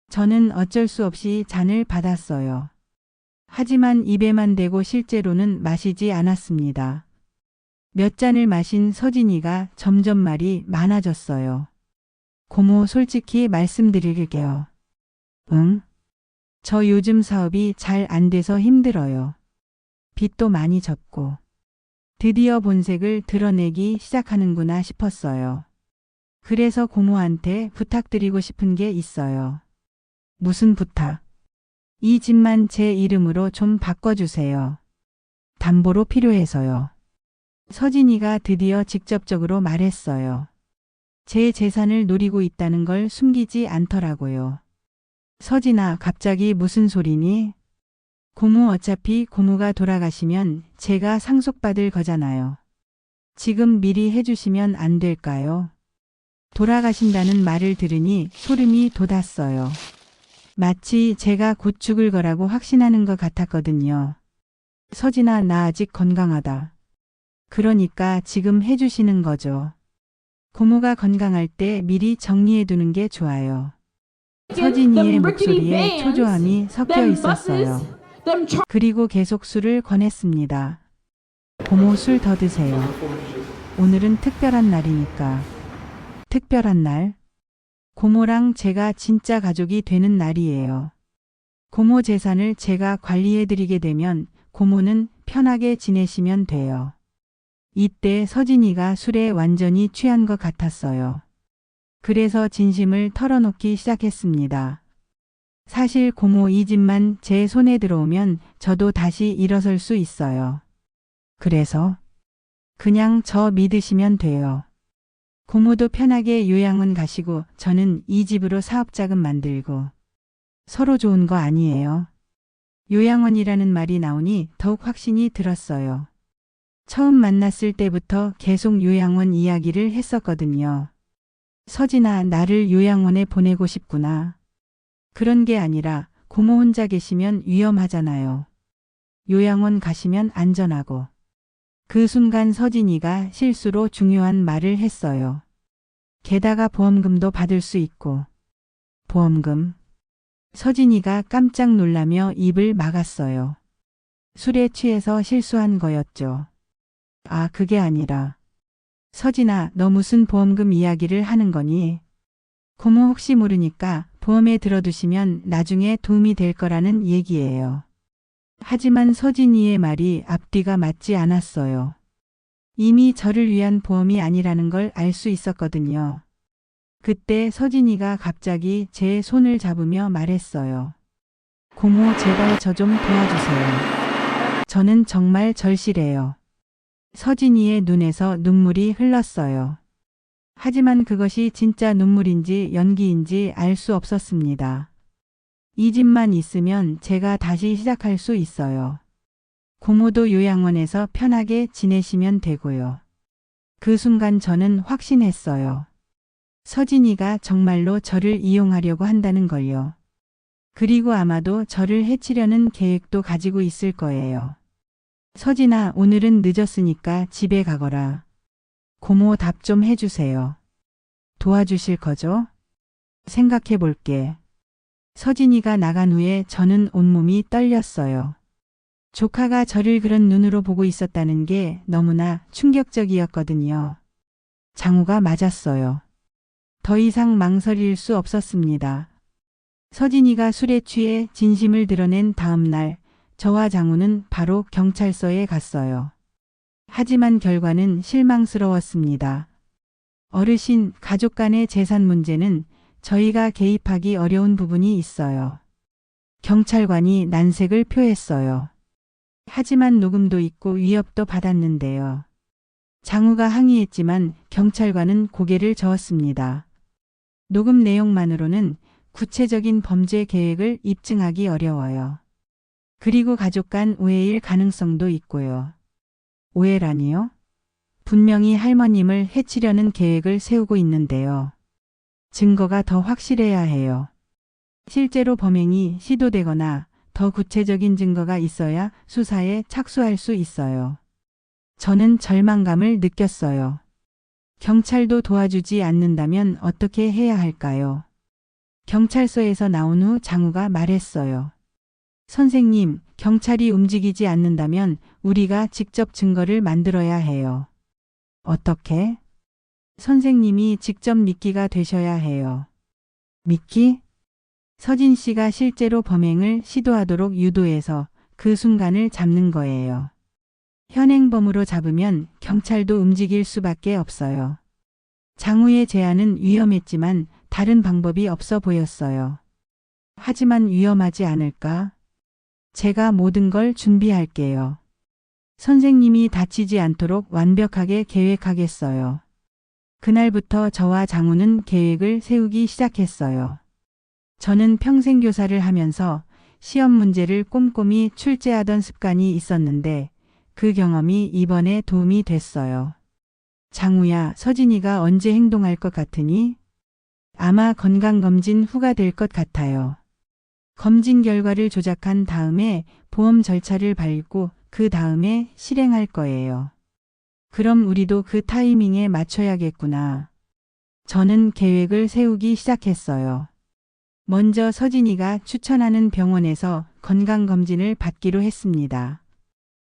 저는 어쩔 수 없이 잔을 받았어요. 하지만 입에만 대고 실제로는 마시지 않았습니다. 몇 잔을 마신 서진이가 점점 말이 많아졌어요. 고모, 솔직히 말씀드릴게요. 응? 저 요즘 사업이 잘 안 돼서 힘들어요. 빚도 많이 졌고. 드디어 본색을 드러내기 시작하는구나 싶었어요. 그래서 고모한테 부탁드리고 싶은 게 있어요. 무슨 부탁? 이 집만 제 이름으로 좀 바꿔주세요. 담보로 필요해서요. 서진이가 드디어 직접적으로 말했어요. 제 재산을 노리고 있다는 걸 숨기지 않더라고요. 서진아, 갑자기 무슨 소리니? 고모, 어차피 고모가 돌아가시면 제가 상속받을 거잖아요. 지금 미리 해주시면 안 될까요? 돌아가신다는 말을 들으니 소름이 돋았어요. 마치 제가 곧 죽을 거라고 확신하는 것 같았거든요. 서진아, 나 아직 건강하다. 그러니까 지금 해주시는 거죠. 고모가 건강할 때 미리 정리해 두는 게 좋아요. 서진이의 목소리에 초조함이 섞여 있었어요. 그리고 계속 술을 권했습니다. 고모, 술 더 드세요. 오늘은 특별한 날이니까. 특별한 날? 고모랑 제가 진짜 가족이 되는 날이에요. 고모 재산을 제가 관리해드리게 되면 고모는 편하게 지내시면 돼요. 이때 서진이가 술에 완전히 취한 것 같았어요. 그래서 진심을 털어놓기 시작했습니다. 사실 고모, 이 집만 제 손에 들어오면 저도 다시 일어설 수 있어요. 그래서 그냥 저 믿으시면 돼요. 고모도 편하게 요양원 가시고 저는 이 집으로 사업자금 만들고. 서로 좋은 거 아니에요? 요양원이라는 말이 나오니 더욱 확신이 들었어요. 처음 만났을 때부터 계속 요양원 이야기를 했었거든요. 서진아, 나를 요양원에 보내고 싶구나. 그런 게 아니라 고모 혼자 계시면 위험하잖아요. 요양원 가시면 안전하고. 그 순간 서진이가 실수로 중요한 말을 했어요. 게다가 보험금도 받을 수 있고. 보험금? 서진이가 깜짝 놀라며 입을 막았어요. 술에 취해서 실수한 거였죠. 아, 그게 아니라. 서진아, 너 무슨 보험금 이야기를 하는 거니? 고모, 혹시 모르니까 보험에 들어두시면 나중에 도움이 될 거라는 얘기예요. 하지만 서진이의 말이 앞뒤가 맞지 않았어요. 이미 저를 위한 보험이 아니라는 걸 알 수 있었거든요. 그때 서진이가 갑자기 제 손을 잡으며 말했어요. 고모, 제발 저 좀 도와주세요. 저는 정말 절실해요. 서진이의 눈에서 눈물이 흘렀어요. 하지만 그것이 진짜 눈물인지 연기인지 알 수 없었습니다. 이 집만 있으면 제가 다시 시작할 수 있어요. 고모도 요양원에서 편하게 지내시면 되고요. 그 순간 저는 확신했어요. 서진이가 정말로 저를 이용하려고 한다는 걸요. 그리고 아마도 저를 해치려는 계획도 가지고 있을 거예요. 서진아, 오늘은 늦었으니까 집에 가거라. 고모 답 좀 해주세요. 도와주실 거죠? 생각해 볼게. 서진이가 나간 후에 저는 온몸이 떨렸어요. 조카가 저를 그런 눈으로 보고 있었다는 게 너무나 충격적이었거든요. 장우가 맞았어요. 더 이상 망설일 수 없었습니다. 서진이가 술에 취해 진심을 드러낸 다음 날, 저와 장우는 바로 경찰서에 갔어요. 하지만 결과는 실망스러웠습니다. 어르신, 가족 간의 재산 문제는 저희가 개입하기 어려운 부분이 있어요. 경찰관이 난색을 표했어요. 하지만 녹음도 있고 위협도 받았는데요. 장우가 항의했지만 경찰관은 고개를 저었습니다. 녹음 내용만으로는 구체적인 범죄 계획을 입증하기 어려워요. 그리고 가족 간 오해일 가능성도 있고요. 오해라니요? 분명히 할머님을 해치려는 계획을 세우고 있는데요. 증거가 더 확실해야 해요. 실제로 범행이 시도되거나 더 구체적인 증거가 있어야 수사에 착수할 수 있어요. 저는 절망감을 느꼈어요. 경찰도 도와주지 않는다면 어떻게 해야 할까요? 경찰서에서 나온 후 장우가 말했어요. 선생님, 경찰이 움직이지 않는다면 우리가 직접 증거를 만들어야 해요. 어떻게? 선생님이 직접 미끼가 되셔야 해요. 미끼? 서진 씨가 실제로 범행을 시도하도록 유도해서 그 순간을 잡는 거예요. 현행범으로 잡으면 경찰도 움직일 수밖에 없어요. 장우의 제안은 위험했지만 다른 방법이 없어 보였어요. 하지만 위험하지 않을까? 제가 모든 걸 준비할게요. 선생님이 다치지 않도록 완벽하게 계획하겠어요. 그날부터 저와 장우는 계획을 세우기 시작했어요. 저는 평생교사를 하면서 시험 문제를 꼼꼼히 출제하던 습관이 있었는데 그 경험이 이번에 도움이 됐어요. 장우야, 서진이가 언제 행동할 것 같으니? 아마 건강검진 후가 될 것 같아요. 검진 결과를 조작한 다음에 보험 절차를 밟고 그 다음에 실행할 거예요. 그럼 우리도 그 타이밍에 맞춰야겠구나. 저는 계획을 세우기 시작했어요. 먼저 서진이가 추천하는 병원에서 건강검진을 받기로 했습니다.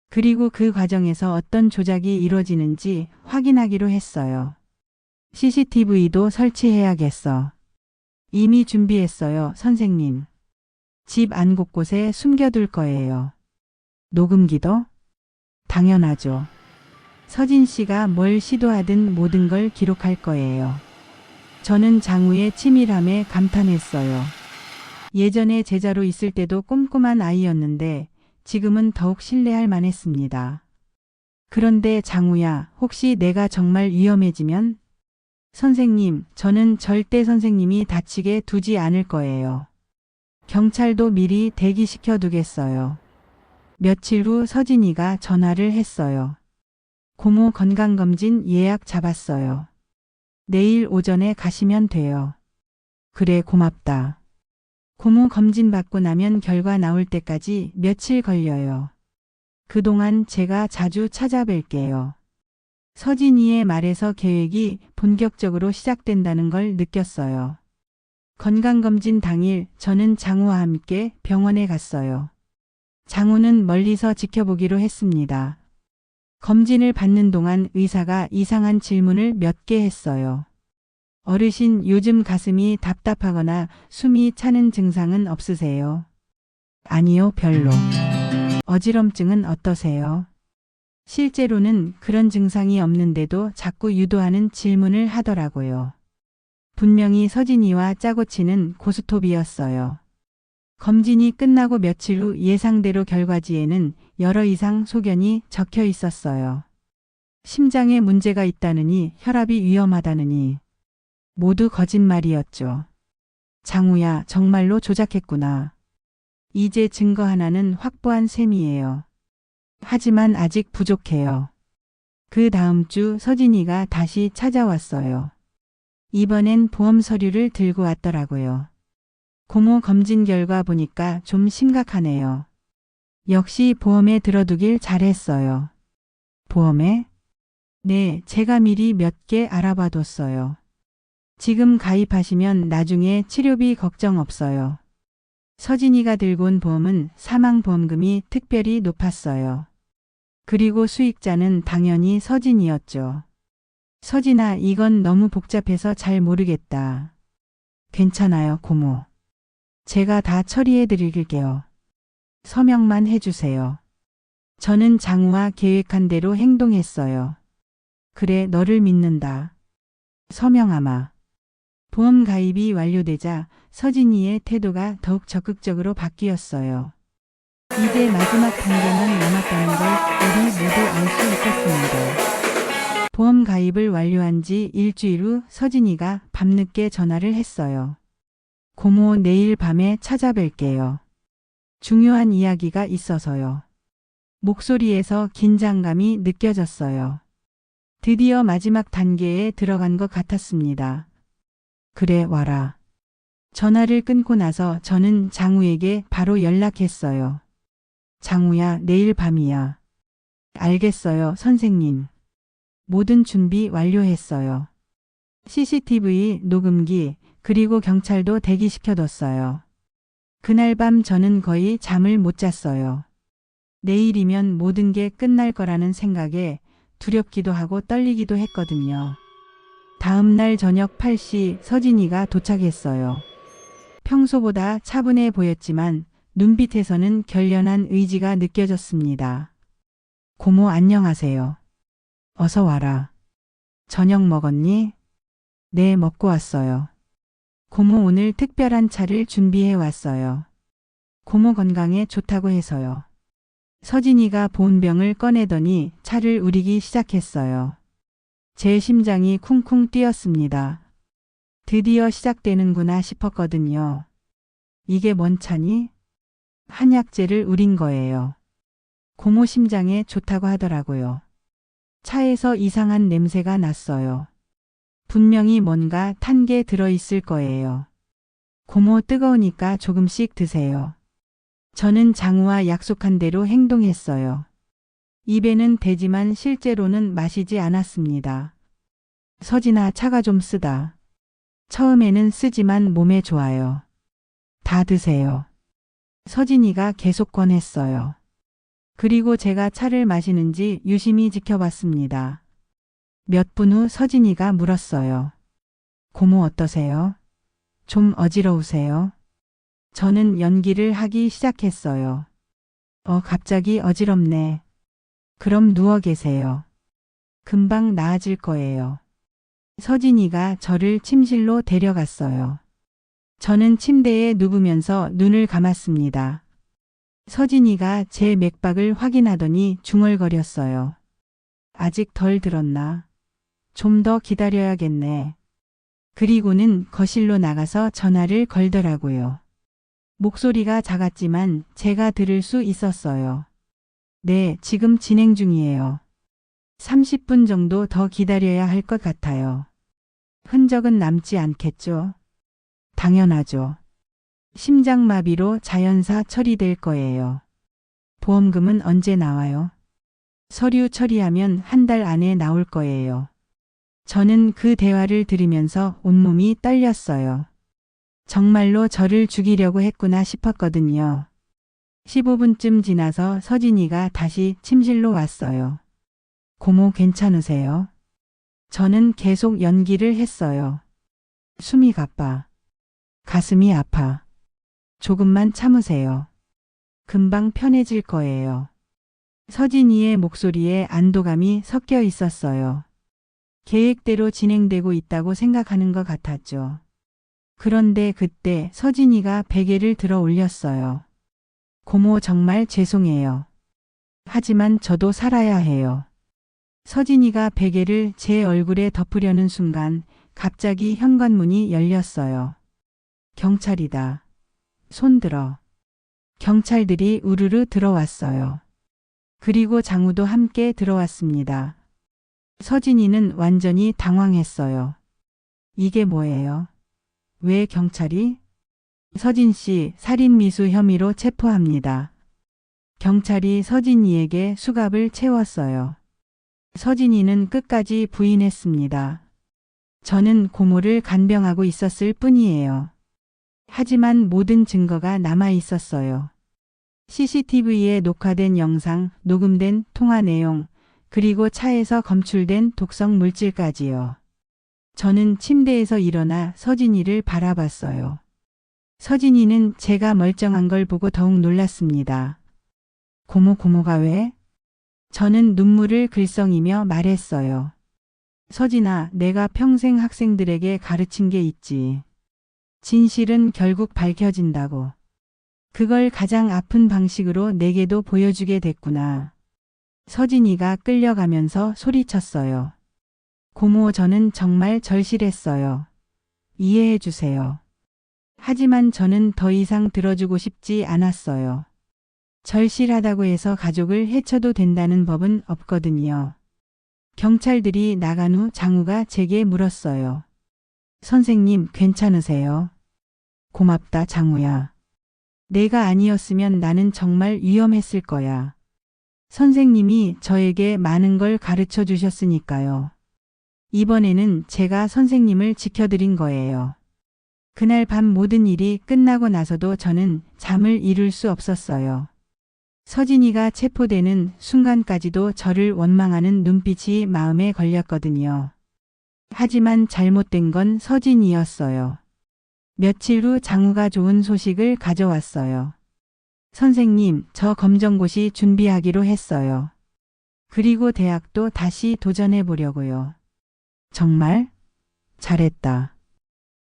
그리고 그 과정에서 어떤 조작이 이루어지는지 확인하기로 했어요. CCTV도 설치해야겠어. 이미 준비했어요, 선생님. 집 안 곳곳에 숨겨둘 거예요. 녹음기도? 당연하죠. 서진 씨가 뭘 시도하든 모든 걸 기록할 거예요. 저는 장우의 치밀함에 감탄했어요. 예전에 제자로 있을 때도 꼼꼼한 아이였는데 지금은 더욱 신뢰할 만했습니다. 그런데 장우야, 혹시 내가 정말 위험해지면? 선생님, 저는 절대 선생님이 다치게 두지 않을 거예요. 경찰도 미리 대기시켜 두겠어요. 며칠 후 서진이가 전화를 했어요. 고모 건강검진 예약 잡았어요. 내일 오전에 가시면 돼요. 그래, 고맙다. 고모 검진 받고 나면 결과 나올 때까지 며칠 걸려요. 그동안 제가 자주 찾아뵐게요. 서진이의 말에서 계획이 본격적으로 시작된다는 걸 느꼈어요. 건강검진 당일 저는 장우와 함께 병원에 갔어요. 장우는 멀리서 지켜보기로 했습니다. 검진을 받는 동안 의사가 이상한 질문을 몇 개 했어요. 어르신, 요즘 가슴이 답답하거나 숨이 차는 증상은 없으세요? 아니요, 별로. 어지럼증은 어떠세요? 실제로는 그런 증상이 없는데도 자꾸 유도하는 질문을 하더라고요. 분명히 서진이와 짜고 치는 고스톱이었어요. 검진이 끝나고 며칠 후 예상대로 결과지에는 여러 이상 소견이 적혀 있었어요. 심장에 문제가 있다느니 혈압이 위험하다느니 모두 거짓말이었죠. 장우야, 정말로 조작했구나. 이제 증거 하나는 확보한 셈이에요. 하지만 아직 부족해요. 그 다음 주 서진이가 다시 찾아왔어요. 이번엔 보험 서류를 들고 왔더라고요. 고모 검진 결과 보니까 좀 심각하네요. 역시 보험에 들어두길 잘했어요. 보험에? 네, 제가 미리 몇 개 알아봐뒀어요. 지금 가입하시면 나중에 치료비 걱정 없어요. 서진이가 들고 온 보험은 사망보험금이 특별히 높았어요. 그리고 수익자는 당연히 서진이었죠. 서진아, 이건 너무 복잡해서 잘 모르겠다. 괜찮아요, 고모. 제가 다 처리해 드릴게요. 서명만 해주세요. 저는 장우와 계획한 대로 행동했어요. 그래, 너를 믿는다. 서명하마. 보험 가입이 완료되자 서진이의 태도가 더욱 적극적으로 바뀌었어요. 이제 마지막 단계만 남았다는 걸 우리 모두 알 수 있었습니다. 보험 가입을 완료한 지 일주일 후 서진이가 밤늦게 전화를 했어요. 고모, 내일 밤에 찾아뵐게요. 중요한 이야기가 있어서요. 목소리에서 긴장감이 느껴졌어요. 드디어 마지막 단계에 들어간 것 같았습니다. 그래, 와라. 전화를 끊고 나서 저는 장우에게 바로 연락했어요. 장우야, 내일 밤이야. 알겠어요, 선생님. 모든 준비 완료했어요. CCTV, 녹음기, 그리고 경찰도 대기시켜뒀어요. 그날 밤 저는 거의 잠을 못 잤어요. 내일이면 모든 게 끝날 거라는 생각에 두렵기도 하고 떨리기도 했거든요. 다음 날 저녁 8시 서진이가 도착했어요. 평소보다 차분해 보였지만 눈빛에서는 결연한 의지가 느껴졌습니다. 고모, 안녕하세요. 어서 와라. 저녁 먹었니? 네, 먹고 왔어요. 고모, 오늘 특별한 차를 준비해 왔어요. 고모 건강에 좋다고 해서요. 서진이가 보온병을 꺼내더니 차를 우리기 시작했어요. 제 심장이 쿵쿵 뛰었습니다. 드디어 시작되는구나 싶었거든요. 이게 뭔 차니? 한약재를 우린 거예요. 고모 심장에 좋다고 하더라고요. 차에서 이상한 냄새가 났어요. 분명히 뭔가 탄 게 들어있을 거예요. 고모, 뜨거우니까 조금씩 드세요. 저는 장우와 약속한 대로 행동했어요. 입에는 대지만 실제로는 마시지 않았습니다. 서진아, 차가 좀 쓰다. 처음에는 쓰지만 몸에 좋아요. 다 드세요. 서진이가 계속 권했어요. 그리고 제가 차를 마시는지 유심히 지켜봤습니다. 몇 분 후 서진이가 물었어요. 고모, 어떠세요? 좀 어지러우세요? 저는 연기를 하기 시작했어요. 갑자기 어지럽네. 그럼 누워 계세요. 금방 나아질 거예요. 서진이가 저를 침실로 데려갔어요. 저는 침대에 누우면서 눈을 감았습니다. 서진이가 제 맥박을 확인하더니 중얼거렸어요. 아직 덜 들었나? 좀 더 기다려야겠네. 그리고는 거실로 나가서 전화를 걸더라고요. 목소리가 작았지만 제가 들을 수 있었어요. 네, 지금 진행 중이에요. 30분 정도 더 기다려야 할 것 같아요. 흔적은 남지 않겠죠? 당연하죠. 심장마비로 자연사 처리될 거예요. 보험금은 언제 나와요? 서류 처리하면 한 달 안에 나올 거예요. 저는 그 대화를 들으면서 온몸이 떨렸어요. 정말로 저를 죽이려고 했구나 싶었거든요. 15분쯤 지나서 서진이가 다시 침실로 왔어요. 고모, 괜찮으세요? 저는 계속 연기를 했어요. 숨이 가빠. 가슴이 아파. 조금만 참으세요. 금방 편해질 거예요. 서진이의 목소리에 안도감이 섞여 있었어요. 계획대로 진행되고 있다고 생각하는 것 같았죠. 그런데 그때 서진이가 베개를 들어 올렸어요. 고모, 정말 죄송해요. 하지만 저도 살아야 해요. 서진이가 베개를 제 얼굴에 덮으려는 순간 갑자기 현관문이 열렸어요. 경찰이다. 손들어. 경찰들이 우르르 들어왔어요. 그리고 장우도 함께 들어왔습니다. 서진이는 완전히 당황했어요. 이게 뭐예요? 왜 경찰이? 서진 씨 살인미수 혐의로 체포합니다. 경찰이 서진이에게 수갑을 채웠어요. 서진이는 끝까지 부인했습니다. 저는 고모를 간병하고 있었을 뿐이에요. 하지만 모든 증거가 남아 있었어요. CCTV에 녹화된 영상, 녹음된 통화 내용, 그리고 차에서 검출된 독성 물질까지요. 저는 침대에서 일어나 서진이를 바라봤어요. 서진이는 제가 멀쩡한 걸 보고 더욱 놀랐습니다. 고모가 왜? 저는 눈물을 글썽이며 말했어요. 서진아, 내가 평생 학생들에게 가르친 게 있지. 진실은 결국 밝혀진다고. 그걸 가장 아픈 방식으로 내게도 보여주게 됐구나. 서진이가 끌려가면서 소리쳤어요. 고모, 저는 정말 절실했어요. 이해해 주세요. 하지만 저는 더 이상 들어주고 싶지 않았어요. 절실하다고 해서 가족을 해쳐도 된다는 법은 없거든요. 경찰들이 나간 후 장우가 제게 물었어요. 선생님, 괜찮으세요? 고맙다, 장우야. 내가 아니었으면 나는 정말 위험했을 거야. 선생님이 저에게 많은 걸 가르쳐 주셨으니까요. 이번에는 제가 선생님을 지켜드린 거예요. 그날 밤 모든 일이 끝나고 나서도 저는 잠을 이룰 수 없었어요. 서진이가 체포되는 순간까지도 저를 원망하는 눈빛이 마음에 걸렸거든요. 하지만 잘못된 건 서진이였어요. 며칠 후 장우가 좋은 소식을 가져왔어요. 선생님, 저 검정고시 준비하기로 했어요. 그리고 대학도 다시 도전해 보려고요. 정말? 잘했다.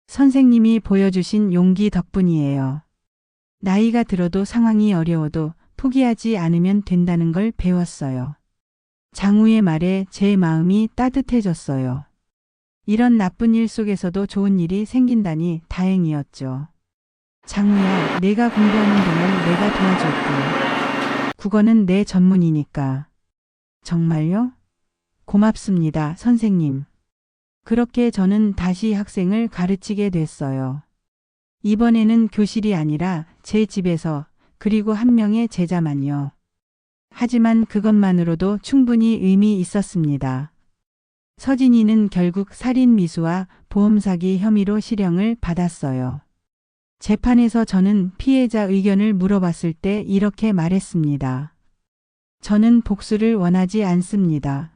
선생님이 보여주신 용기 덕분이에요. 나이가 들어도 상황이 어려워도 포기하지 않으면 된다는 걸 배웠어요. 장우의 말에 제 마음이 따뜻해졌어요. 이런 나쁜 일 속에서도 좋은 일이 생긴다니 다행이었죠. 장우야, 내가 공부하는 동안 내가 도와줄게. 국어는 내 전문이니까. 정말요? 고맙습니다, 선생님. 그렇게 저는 다시 학생을 가르치게 됐어요. 이번에는 교실이 아니라 제 집에서, 그리고 한 명의 제자만요. 하지만 그것만으로도 충분히 의미 있었습니다. 서진이는 결국 살인미수와 보험사기 혐의로 실형을 받았어요. 재판에서 저는 피해자 의견을 물어봤을 때 이렇게 말했습니다. 저는 복수를 원하지 않습니다.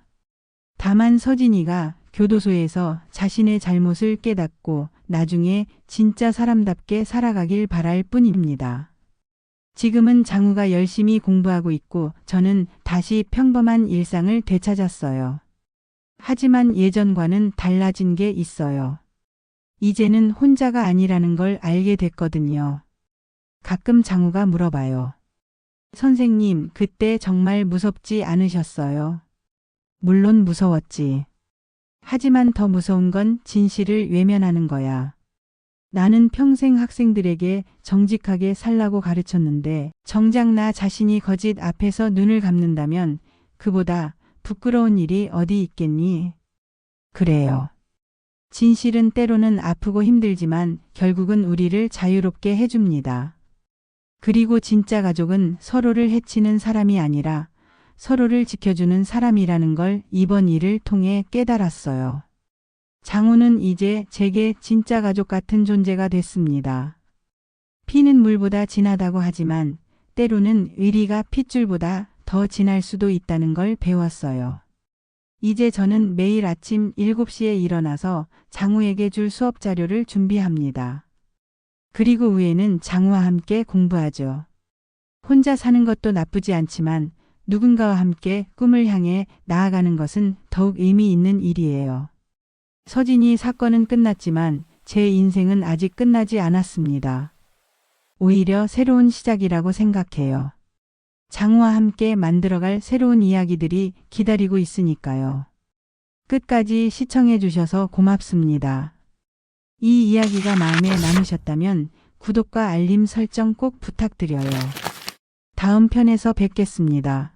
다만 서진이가 교도소에서 자신의 잘못을 깨닫고 나중에 진짜 사람답게 살아가길 바랄 뿐입니다. 지금은 장우가 열심히 공부하고 있고 저는 다시 평범한 일상을 되찾았어요. 하지만 예전과는 달라진 게 있어요. 이제는 혼자가 아니라는 걸 알게 됐거든요. 가끔 장우가 물어봐요. 선생님, 그때 정말 무섭지 않으셨어요? 물론 무서웠지. 하지만 더 무서운 건 진실을 외면하는 거야. 나는 평생 학생들에게 정직하게 살라고 가르쳤는데 정작 나 자신이 거짓 앞에서 눈을 감는다면 그보다 부끄러운 일이 어디 있겠니? 그래요. 진실은 때로는 아프고 힘들지만 결국은 우리를 자유롭게 해줍니다. 그리고 진짜 가족은 서로를 해치는 사람이 아니라 서로를 지켜주는 사람이라는 걸 이번 일을 통해 깨달았어요. 장우는 이제 제게 진짜 가족 같은 존재가 됐습니다. 피는 물보다 진하다고 하지만 때로는 의리가 핏줄보다 더 진할 수도 있다는 걸 배웠어요. 이제 저는 매일 아침 7시에 일어나서 장우에게 줄 수업 자료를 준비합니다. 그리고 후에는 장우와 함께 공부하죠. 혼자 사는 것도 나쁘지 않지만 누군가와 함께 꿈을 향해 나아가는 것은 더욱 의미 있는 일이에요. 서진이 사건은 끝났지만 제 인생은 아직 끝나지 않았습니다. 오히려 새로운 시작이라고 생각해요. 장우와 함께 만들어갈 새로운 이야기들이 기다리고 있으니까요. 끝까지 시청해 주셔서 고맙습니다. 이 이야기가 마음에 남으셨다면 구독과 알림 설정 꼭 부탁드려요. 다음 편에서 뵙겠습니다.